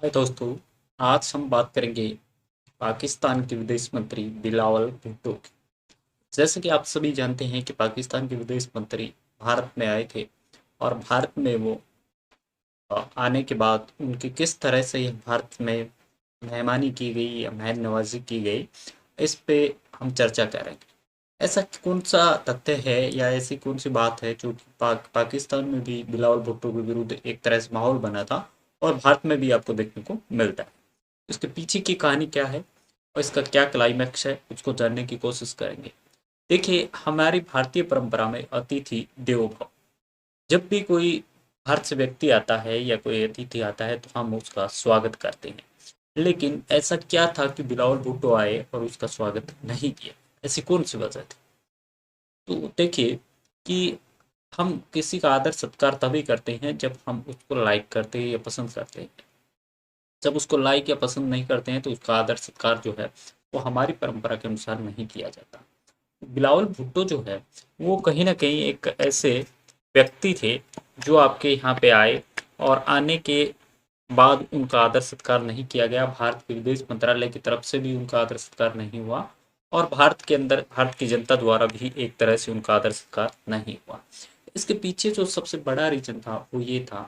हाय दोस्तों। आज हम बात करेंगे पाकिस्तान के विदेश मंत्री बिलावल भुट्टो की। जैसे कि आप सभी जानते हैं कि पाकिस्तान के विदेश मंत्री भारत में आए थे और भारत में वो आने के बाद उनकी किस तरह से यह भारत में मेहमानी की गई या मेहमान नवाजी की गई, इस पे हम चर्चा करेंगे। ऐसा कौन सा तथ्य है या ऐसी कौन सी बात है जो कि पाकिस्तान में भी बिलावल भुट्टो के विरुद्ध एक तरह से माहौल बना था और भारत में भी आपको देखने को मिलता है। इसके पीछे की कहानी क्या है और इसका क्या क्लाइमैक्स है, उसको जानने की कोशिश करेंगे। देखिए, हमारी भारतीय परंपरा में अतिथि देवो भव। जब भी कोई भारत से व्यक्ति आता है या कोई अतिथि आता है तो हम उसका स्वागत करते हैं। लेकिन ऐसा क्या था कि बिलावल भुट्टो आए और उसका स्वागत नहीं किया? ऐसी कौन सी वजह थी? तो देखिए कि हम किसी का आदर सत्कार तभी करते हैं जब हम उसको लाइक करते हैं या पसंद करते हैं। जब उसको लाइक या पसंद नहीं करते हैं तो उसका आदर सत्कार जो है वो हमारी परंपरा के अनुसार नहीं किया जाता। बिलावल भुट्टो जो है वो कहीं ना कहीं एक ऐसे व्यक्ति थे जो आपके यहाँ पे आए और आने के बाद उनका आदर सत्कार नहीं किया गया। भारत के विदेश मंत्रालय की तरफ से भी उनका आदर सत्कार नहीं हुआ और भारत के अंदर भारत की जनता द्वारा भी एक तरह से उनका आदर सत्कार नहीं हुआ। इसके पीछे जो सबसे बड़ा रीजन था वो ये था,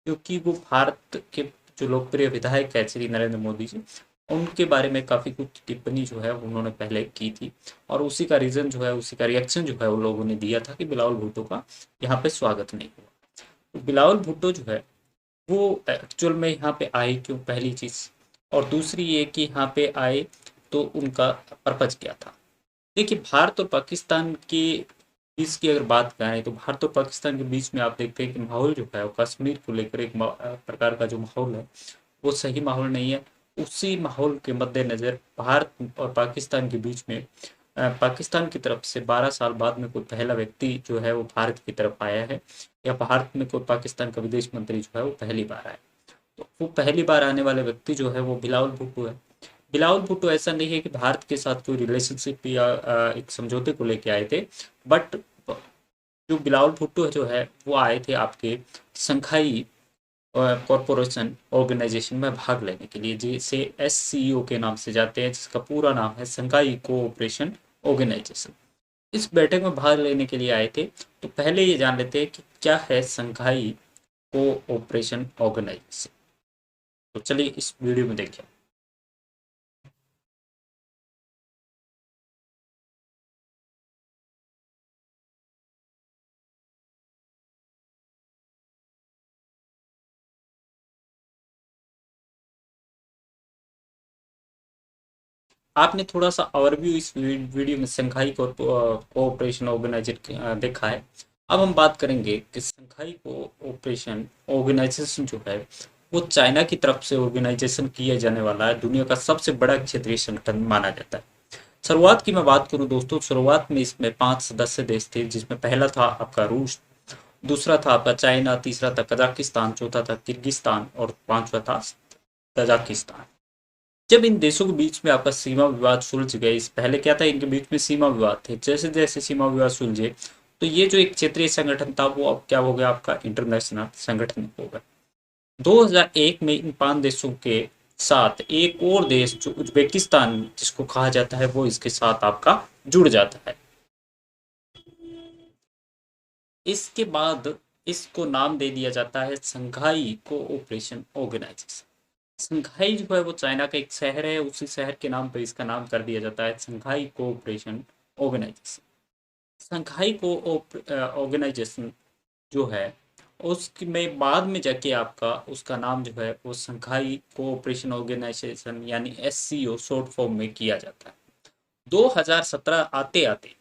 क्योंकि वो भारत के जो लोकप्रिय विधायक है श्री नरेंद्र मोदी जी, उनके बारे में काफ़ी कुछ टिप्पणी जो है उन्होंने पहले की थी। और उसी का रीज़न जो है, उसी का रिएक्शन जो है वो लोगों ने दिया था कि बिलावल भुट्टो का यहाँ पे स्वागत नहीं हुआ। तो बिलावल भुट्टो जो है वो एक्चुअल में यहाँ पे आए क्यों, पहली चीज़। और दूसरी ये कि यहाँ पे आए तो उनका पर्पज क्या था। देखिए, भारत और पाकिस्तान के बीच की अगर बात करें तो भारत और पाकिस्तान के बीच में आप देखते हैं कि माहौल जो है वो कश्मीर को लेकर एक प्रकार का जो माहौल है वो सही माहौल नहीं है। उसी माहौल के मद्देनज़र भारत और पाकिस्तान के बीच में पाकिस्तान की तरफ से 12 साल बाद में कोई पहला व्यक्ति जो है वो भारत की तरफ आया है, या भारत में कोई पाकिस्तान का विदेश मंत्री जो है वो पहली बार आया। तो वो पहली बार आने वाले व्यक्ति जो है वो बिलावल भुट्टो है। बिलावल भुट्टो ऐसा नहीं है कि भारत के साथ कोई रिलेशनशिप या एक समझौते को लेके आए थे। बट जो बिलावल भुट्टो जो है वो आए थे आपके संघाई कॉरपोरेशन ऑर्गेनाइजेशन में भाग लेने के लिए, जिसे एससीओ के नाम से जाते हैं, जिसका पूरा नाम है संघाई कोऑपरेशन ऑर्गेनाइजेशन। इस बैठक में भाग लेने के लिए आए थे। तो पहले ये जान लेते हैं कि क्या है संघाई कोऑपरेशन ऑर्गेनाइजेशन। तो चलिए इस वीडियो में देखिए। आपने थोड़ा सा ओवरव्यू इस वीडियो में शंघाई कोऑपरेशन ऑर्गेनाइजेशन देखा है। अब हम बात करेंगे कि शंघाई कोऑपरेशन ऑर्गेनाइजेशन जो है वो चाइना की तरफ से ऑर्गेनाइजेशन किया जाने वाला है, दुनिया का सबसे बड़ा क्षेत्रीय संगठन माना जाता है। शुरुआत की मैं बात करूं दोस्तों, शुरुआत में इसमें 5 सदस्य देश थे, जिसमें पहला था आपका रूस, दूसरा था आपका चाइना, तीसरा था कजाकिस्तान, चौथा था किर्गिस्तान और पांचवा था तजाकिस्तान। जब इन देशों के बीच में आपका सीमा विवाद सुलझ गए, इस पहले क्या था, इनके बीच में सीमा विवाद थे, जैसे जैसे सीमा विवाद सुलझे तो ये जो एक क्षेत्रीय संगठन था वो अब क्या हो गया, आपका इंटरनेशनल संगठन हो गया। 2001 में इन 5 देशों के साथ एक और देश जो उज्बेकिस्तान जिसको कहा जाता है वो इसके साथ आपका जुड़ जाता है। इसके बाद इसको नाम दे दिया जाता है संघाई कोऑपरेशन ऑर्गेनाइजेशन। संघाई जो है वो चाइना का एक शहर है, उसी शहर के नाम पर इसका नाम कर दिया जाता है संघाई कोऑपरेशन ऑर्गेनाइजेशन। संघाई को ऑर्गेनाइजेशन जो है उसमें बाद में जाके आपका उसका नाम जो है वो संघाई कोऑपरेशन ऑर्गेनाइजेशन यानी एससीओ शॉर्ट फॉर्म में किया जाता है। 2017 आते आते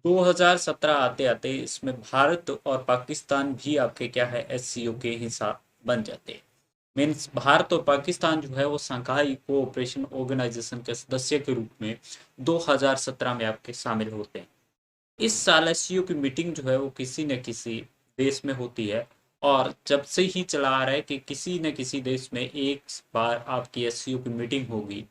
2017 आते आते इसमें भारत और पाकिस्तान भी आपके क्या है एससीओ के हिस्सा बन जाते हैं। मीन्स भारत और पाकिस्तान जो है वो शंघाई कोऑपरेशन ऑर्गेनाइजेशन के सदस्य के रूप में 2017 में आपके शामिल होते हैं। इस साल एससीओ की मीटिंग जो है वो किसी न किसी देश में होती है, और जब से ही चला आ रहा है कि किसी न किसी देश में एक बार आपकी एससीओ की मीटिंग होगी,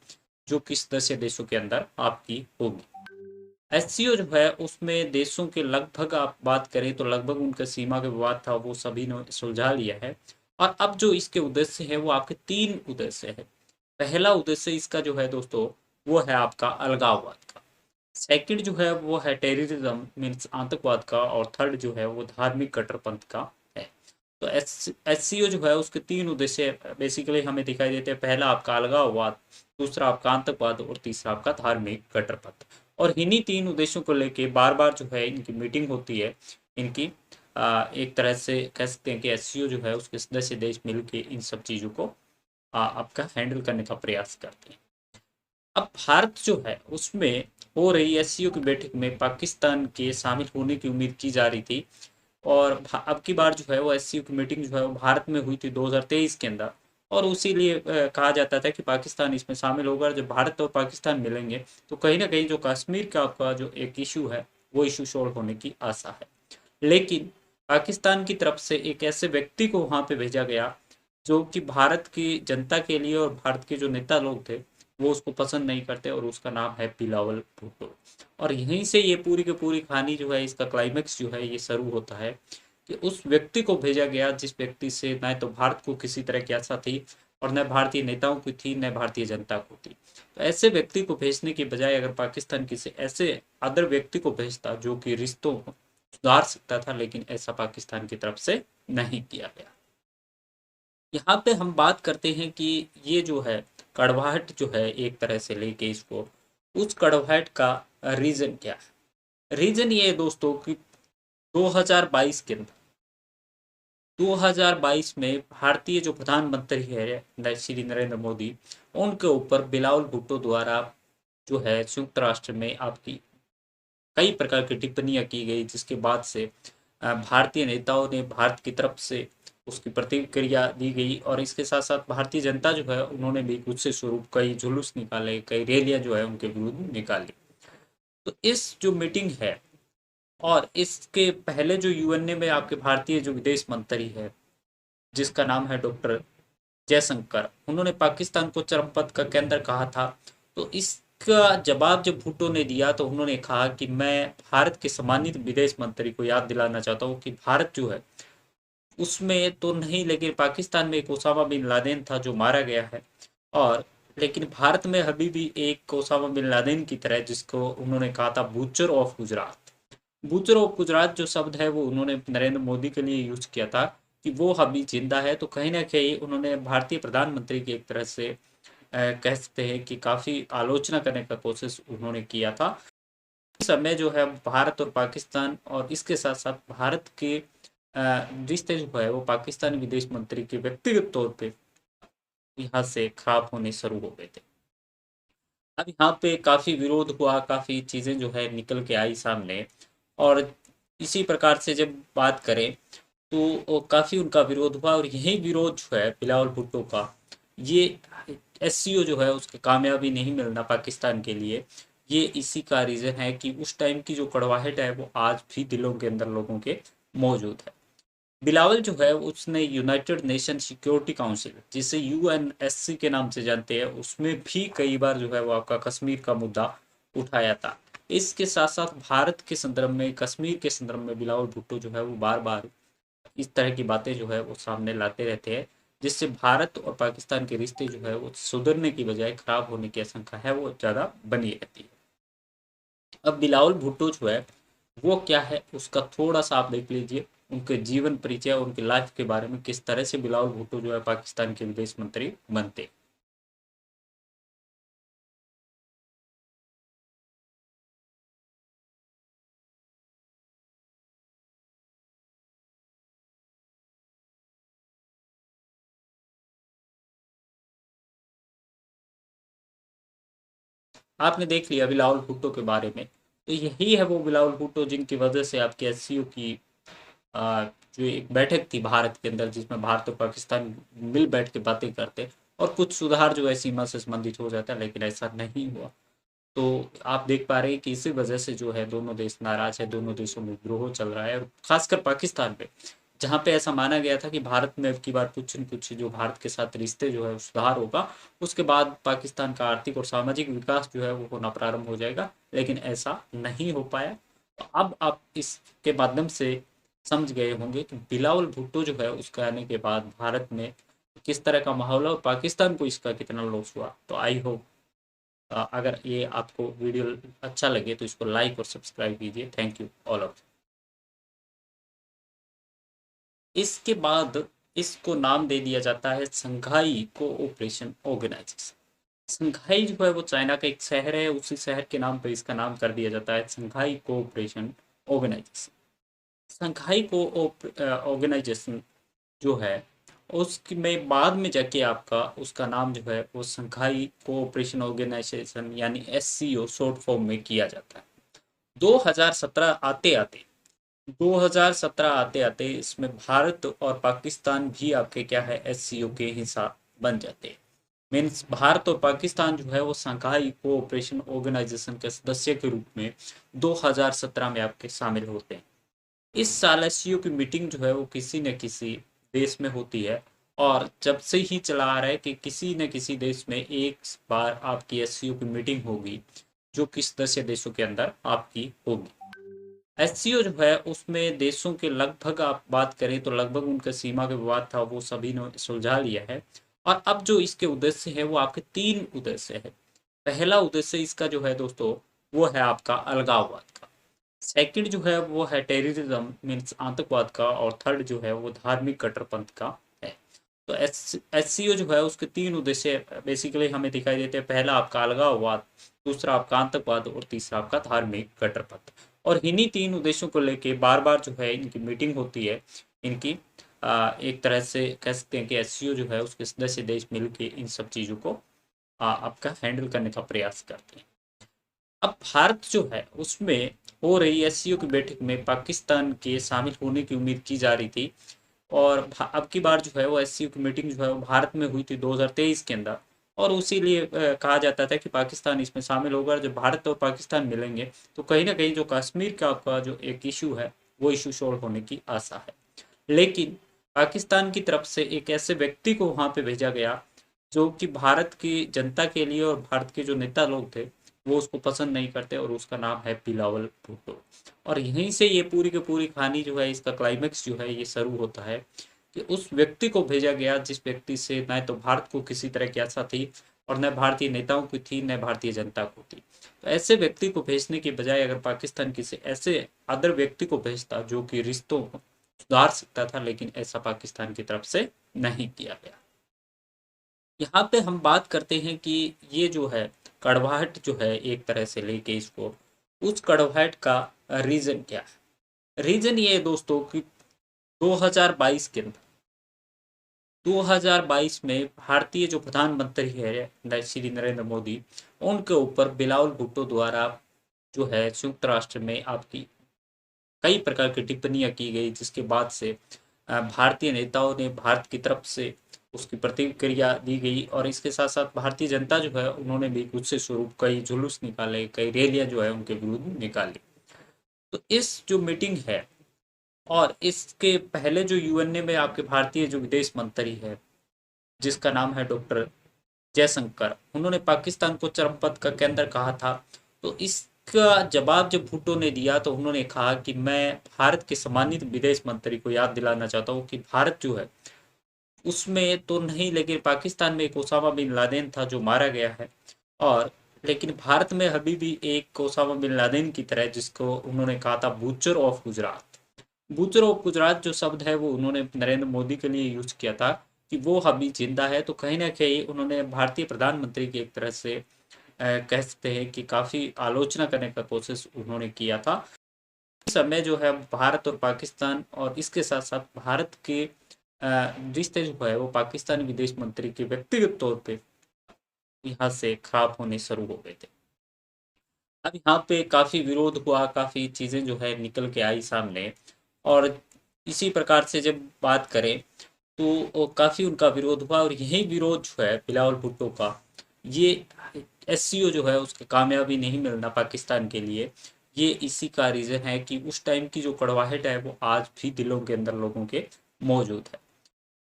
जो कि सदस्य देशों के अंदर आपकी होगी। एससीओ जो है उसमें देशों के लगभग आप बात करें तो लगभग उनका सीमा का विवाद था वो सभी ने सुलझा लिया है। और अब जो इसके उद्देश्य है वो आपके 3 उद्देश्य है। पहला उद्देश्य इसका जो है दोस्तों, वो है आपका अलगाववाद का। सेकंड जो है वो है टेररिज्म मीन्स आतंकवाद का, और थर्ड जो है वो धार्मिक कट्टरपंथ का है। तो एससीओ जो है उसके 3 उद्देश्य बेसिकली हमें दिखाई देते हैं। पहला आपका अलगाववाद, दूसरा आपका आतंकवाद, और तीसरा आपका धार्मिक कट्टरपंथ। और इन्हीं 3 उद्देश्यों को लेके बार बार जो है इनकी मीटिंग होती है। इनकी एक तरह से कह सकते हैं कि एससीओ जो है उसके सदस्य देश मिलकर इन सब चीज़ों को आपका हैंडल करने का प्रयास करते हैं। अब भारत जो है उसमें हो रही एससीओ की बैठक में पाकिस्तान के शामिल होने की उम्मीद की जा रही थी। और अब की बार जो है वो एससीओ की मीटिंग जो है वो भारत में हुई थी 2023 के अंदर। और उसी लिए कहा जाता था कि पाकिस्तान इसमें शामिल होगा। जब भारत और पाकिस्तान मिलेंगे तो कहीं ना कहीं जो कश्मीर का आपका जो एक इशू है वो इशू सॉल्व होने की आशा है। लेकिन पाकिस्तान की तरफ से एक ऐसे व्यक्ति को वहां पे भेजा गया जो कि भारत की जनता के लिए और भारत के जो नेता लोग थे वो उसको पसंद नहीं करते, और उसका नाम है बिलावल भुट्टो। और यहीं से ये पूरी की पूरी कहानी जो है, इसका क्लाइमेक्स जो है ये शुरू होता है कि उस व्यक्ति को भेजा गया जिस व्यक्ति से न तो भारत को किसी तरह की आशा थी, और न भारतीय नेताओं की थी, न भारतीय जनता को थी। तो ऐसे व्यक्ति को भेजने की बजाय अगर पाकिस्तान किसी ऐसे अदर व्यक्ति को भेजता जो कि रिश्तों को सुधार सकता था, लेकिन ऐसा पाकिस्तान की तरफ से नहीं किया गया। यहाँ पे हम बात करते हैं कि ये जो है कड़वाहट जो है एक तरह से लेके इसको, उस कड़वाहट का रीजन क्या है। रीजन ये है दोस्तों कि 2022 के अंदर 2022 में भारतीय जो प्रधानमंत्री है श्री नरेंद्र मोदी, उनके ऊपर बिलावल भुट्टो द्वारा जो है संयुक्त राष्ट्र में आपकी कई प्रकार की टिप्पणियां की गई, जिसके बाद से भारतीय नेताओं ने भारत की तरफ से उसकी प्रतिक्रिया दी गई। और इसके साथ साथ भारतीय जनता जो है उन्होंने भी गुस्से स्वरूप कई जुलूस निकाले, कई रैलियां जो है उनके विरुद्ध निकाली। तो इस जो मीटिंग है, और इसके पहले जो यूएनए में आपके भारतीय जो विदेश मंत्री है जिसका नाम है डॉक्टर जयशंकर, उन्होंने पाकिस्तान को चरमपंथ का केंद्र कहा था। तो इसका जवाब जब भुट्टो ने दिया तो उन्होंने कहा कि मैं भारत के सम्मानित विदेश मंत्री को याद दिलाना चाहता हूँ कि भारत जो है उसमें तो नहीं, लेकिन पाकिस्तान में एक ओसामा बिन लादेन था जो मारा गया है। और लेकिन भारत में अभी भी एक ओसामा बिन लादेन की तरह, जिसको उन्होंने कहा था butcher of Gujarat. Butcher of Gujarat जो शब्द है वो उन्होंने नरेंद्र मोदी के लिए यूज किया था कि वो अभी जिंदा है। तो कहीं ना कहीं उन्होंने भारतीय प्रधानमंत्री की एक तरह से कह सकते हैं कि काफी आलोचना करने का कोशिश उन्होंने किया था। इस समय जो है भारत और पाकिस्तान और इसके साथ साथ भारत के रिश्ते जो है वो पाकिस्तानी विदेश मंत्री के व्यक्तिगत तौर पे यहाँ से खराब होने शुरू हो गए थे। अब यहाँ पे काफी विरोध हुआ, काफी चीजें जो है निकल के आई सामने। और इसी प्रकार से जब बात करें तो काफी उनका विरोध हुआ, और यही विरोध जो है बिलावल भुट्टो का, ये एससीओ जो है उसकी कामयाबी नहीं मिलना पाकिस्तान के लिए, ये इसी का रीजन है कि उस टाइम की जो कड़वाहट है वो आज भी दिलों के अंदर लोगों के मौजूद है। बिलावल जो है उसने यूनाइटेड नेशन सिक्योरिटी काउंसिल, जिसे यूएनएससी के नाम से जानते हैं, उसमें भी कई बार जो है वो आपका कश्मीर का मुद्दा उठाया था। इसके साथ साथ भारत के संदर्भ में, कश्मीर के संदर्भ में बिलावल भुट्टो जो है वो बार बार इस तरह की बातें जो है वो सामने लाते रहते हैं, जिससे भारत और पाकिस्तान के रिश्ते जो है वो सुधरने की बजाय खराब होने की आशंका है वो ज़्यादा बनी रहती है। अब बिलावल भुट्टो जो है वो क्या है उसका थोड़ा सा आप देख लीजिए, उनके जीवन परिचय, उनकी लाइफ के बारे में, किस तरह से बिलावल भुट्टो जो है पाकिस्तान के विदेश मंत्री बनते। आपने देख लिया बिलावल भुट्टो के बारे में। तो यही है वो बिलावल भुट्टो जिनकी वजह से आपकी एससीओ की आ, जो एक बैठक थी भारत के अंदर, जिसमें भारत और पाकिस्तान मिल बैठ के बातें करते और कुछ सुधार जो है सीमा से संबंधित हो जाता है, लेकिन ऐसा नहीं हुआ। तो आप देख पा रहे हैं कि इसी वजह से जो है दोनों देश नाराज है, दोनों देशों में विद्रोह चल रहा है, और खासकर पाकिस्तान पे, जहाँ पे ऐसा माना गया था कि भारत में अब की बार कुछ न कुछ जो भारत के साथ रिश्ते जो है सुधार होगा, उसके बाद पाकिस्तान का आर्थिक और सामाजिक विकास जो है वो होना प्रारंभ हो जाएगा, लेकिन ऐसा नहीं हो पाया। तो अब आप इसके माध्यम से समझ गए होंगे कि बिलावल भुट्टो जो है उसके आने के बाद भारत में किस तरह का माहौल है और पाकिस्तान को इसका कितना लॉस हुआ। तो आई होप अगर ये आपको वीडियो अच्छा लगे तो इसको लाइक और सब्सक्राइब कीजिए। Thank you all of. इसके बाद इसको नाम दे दिया जाता है संघाई कोऑपरेशन ऑर्गेनाइजेशन। संघाई जो है वो चाइना का एक शहर है, उसी शहर के नाम पर इसका नाम कर दिया जाता है संघाई कोऑपरेशन ऑर्गेनाइजेशन। संघाई को ऑर्गेनाइजेशन जो है उसकी में बाद में जाके आपका उसका नाम जो है वो संघाई कोऑपरेशन ऑर्गेनाइजेशन यानी एससीओ शॉर्ट फॉर्म में किया जाता है। 2017 आते आते 2017 आते आते इसमें भारत और पाकिस्तान भी आपके क्या है एससीओ के हिस्सा बन जाते हैं। मीन्स भारत और पाकिस्तान जो है वो शंघाई कोऑपरेशन ऑर्गेनाइजेशन के सदस्य के रूप में 2017 में आपके शामिल होते हैं। इस साल एससीओ की मीटिंग जो है वो किसी न किसी देश में होती है और जब से ही चला आ रहा है कि किसी न किसी देश में एक बार आपकी एससीओ की मीटिंग होगी जो कि सदस्य देशों के अंदर आपकी होगी। एससीओ जो है उसमें देशों के लगभग आप बात करें तो लगभग उनका सीमा का विवाद था वो सभी ने सुलझा लिया है। और अब जो इसके उद्देश्य है वो आपके तीन उद्देश्य है। पहला उद्देश्य इसका जो है दोस्तों वो है आपका अलगाववाद का। सेकंड जो है वो है टेररिज्म मीन्स आतंकवाद का और थर्ड जो है वो धार्मिक कट्टरपंथ का है। तो एससीओ जो है उसके तीन उद्देश्य बेसिकली हमें दिखाई देते हैं। पहला आपका अलगाववाद, दूसरा आपका आतंकवाद और तीसरा आपका धार्मिक कट्टरपंथ। और इन्हीं तीन उद्देश्यों को लेके बार बार जो है इनकी मीटिंग होती है। इनकी एक तरह से कह सकते हैं कि एससीओ जो है उसके सदस्य देश मिलके इन सब चीज़ों को आपका हैंडल करने का प्रयास करते हैं। अब भारत जो है उसमें हो रही एससीओ की बैठक में पाकिस्तान के शामिल होने की उम्मीद की जा रही थी। और अब की बार जो है वो एससीओ की मीटिंग जो है वो भारत में हुई थी 2023 के अंदर। और उसी लिए कहा जाता था कि पाकिस्तान इसमें शामिल होगा। जब भारत और पाकिस्तान मिलेंगे तो कहीं ना कहीं जो कश्मीर का आपका जो एक इशू है वो इशू सॉल्व होने की आशा है। लेकिन पाकिस्तान की तरफ से एक ऐसे व्यक्ति को वहां पे भेजा गया जो कि भारत की जनता के लिए और भारत के जो नेता लोग थे वो उसको पसंद नहीं करते और उसका नाम है बिलावल भुट्टो। और यहीं से ये पूरी की पूरी कहानी जो है इसका क्लाइमेक्स जो है ये शुरू होता है कि उस व्यक्ति को भेजा गया जिस व्यक्ति से न तो भारत को किसी तरह की आशा थी और न भारतीय नेताओं की थी न भारतीय जनता को थी। तो ऐसे व्यक्ति को भेजने की बजाय अगर पाकिस्तान किसी ऐसे अदर व्यक्ति को भेजता जो कि रिश्तों को सुधार सकता था, लेकिन ऐसा पाकिस्तान की तरफ से नहीं किया गया। यहाँ पे हम बात करते हैं कि ये जो है कड़वाहट जो है एक तरह से लेके इसको उस कड़वाहट का रीजन क्या है। रीजन ये है दोस्तों कि 2022 के अंदर 2022 में भारतीय जो प्रधानमंत्री है श्री नरेंद्र मोदी उनके ऊपर बिलावल भुट्टो द्वारा जो है संयुक्त राष्ट्र में आपकी कई प्रकार की टिप्पणियां की गई जिसके बाद से भारतीय नेताओं ने भारत की तरफ से उसकी प्रतिक्रिया दी गई। और इसके साथ साथ भारतीय जनता जो है उन्होंने भी कुछ से स्वरूप कई जुलूस निकाले, कई रैलियां जो है उनके विरुद्ध निकाली। तो इस जो मीटिंग है और इसके पहले जो यूएनए में आपके भारतीय जो विदेश मंत्री है जिसका नाम है डॉक्टर जयशंकर, उन्होंने पाकिस्तान को चरमपंथ का केंद्र कहा था। तो इसका जवाब जब भुट्टो ने दिया तो उन्होंने कहा कि मैं भारत के सम्मानित विदेश मंत्री को याद दिलाना चाहता हूँ कि भारत जो है उसमें तो नहीं, लेकिन पाकिस्तान में एक ओसामा बिन लादेन था जो मारा गया है। और लेकिन भारत में अभी भी एक ओसामा बिन लादेन की तरह जिसको उन्होंने कहा था butcher of Gujarat. Butcher of Gujarat जो शब्द है वो उन्होंने नरेंद्र मोदी के लिए यूज किया था कि वो अभी जिंदा है। तो कहीं ना कहीं उन्होंने भारतीय प्रधानमंत्री की एक तरह से कह सकते हैं कि काफी आलोचना करने का कोशिश उन्होंने किया था। इस समय जो है भारत और पाकिस्तान और इसके साथ साथ भारत के रिश्ते जो है वो पाकिस्तानी विदेश मंत्री के व्यक्तिगत तौर पे यहाँ से खराब होने शुरू हो गए थे। अब यहाँ पे काफी विरोध हुआ, काफी चीजें जो है निकल के आई सामने। और इसी प्रकार से जब बात करें तो काफी उनका विरोध हुआ और यही विरोध जो है बिलावल भुट्टो का ये एससीओ जो है उसके कामयाबी नहीं मिलना पाकिस्तान के लिए ये इसी का रीजन है कि उस टाइम की जो कड़वाहट है वो आज भी दिलों के अंदर लोगों के मौजूद है।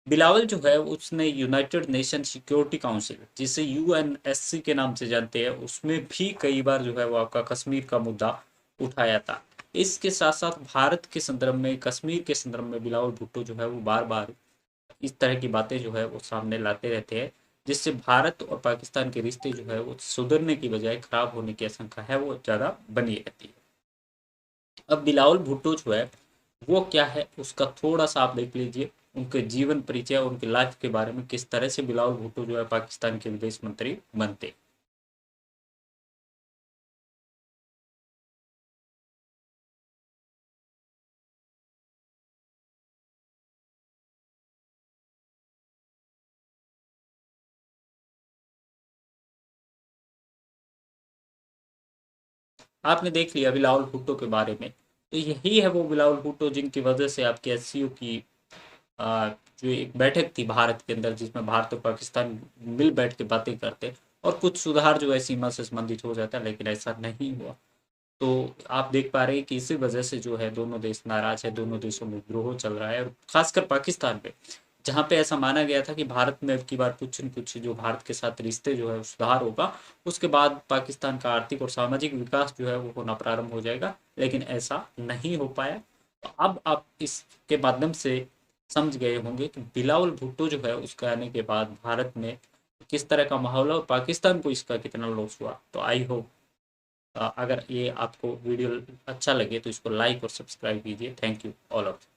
बिलावल जो है उसने यूनाइटेड नेशन सिक्योरिटी काउंसिल जिसे यूएनएससी के नाम से जानते हैं उसमें भी कई बार जो है वो आपका कश्मीर का मुद्दा उठाया था। इसके साथ साथ भारत के संदर्भ में, कश्मीर के संदर्भ में बिलावल भुट्टो जो है वो बार बार इस तरह की बातें जो है वो सामने लाते रहते हैं, जिससे भारत और पाकिस्तान के रिश्ते जो है वो सुधरने की बजाय खराब होने की आशंका है वो ज़्यादा बनी रहती है। अब बिलावल भुट्टो जो है वो क्या है उसका थोड़ा सा आप देख लीजिए, उनके जीवन परिचय, उनकी लाइफ के बारे में, किस तरह से बिलावल भुट्टो जो है पाकिस्तान के विदेश मंत्री बनते। आपने देख लिया बिलावल भुट्टो के बारे में, तो यही है वो बिलावल भुट्टो जिनकी वजह से आपके एससीओ की जो एक बैठक थी भारत के अंदर, जिसमें भारत और पाकिस्तान मिल बैठ के बातें करते और कुछ सुधार जो है सीमा से संबंधित हो जाता है, लेकिन ऐसा नहीं हुआ। तो आप देख पा रहे हैं कि इसी वजह से जो है दोनों देश नाराज है, दोनों देशों में विद्रोह चल रहा है, और खासकर पाकिस्तान में, जहाँ पे ऐसा माना गया था कि भारत में अब की बार कुछ न कुछ जो भारत के साथ रिश्ते जो है सुधार होगा, उसके बाद पाकिस्तान का आर्थिक और सामाजिक विकास जो है वो होना प्रारंभ हो जाएगा, लेकिन ऐसा नहीं हो पाया। तो अब आप इसके माध्यम से समझ गए होंगे कि बिलावल भुट्टो जो है उसके आने के बाद भारत में किस तरह का माहौल है और पाकिस्तान को इसका कितना लॉस हुआ। तो आई होप अगर ये आपको वीडियो अच्छा लगे तो इसको लाइक और सब्सक्राइब कीजिए। Thank you all of.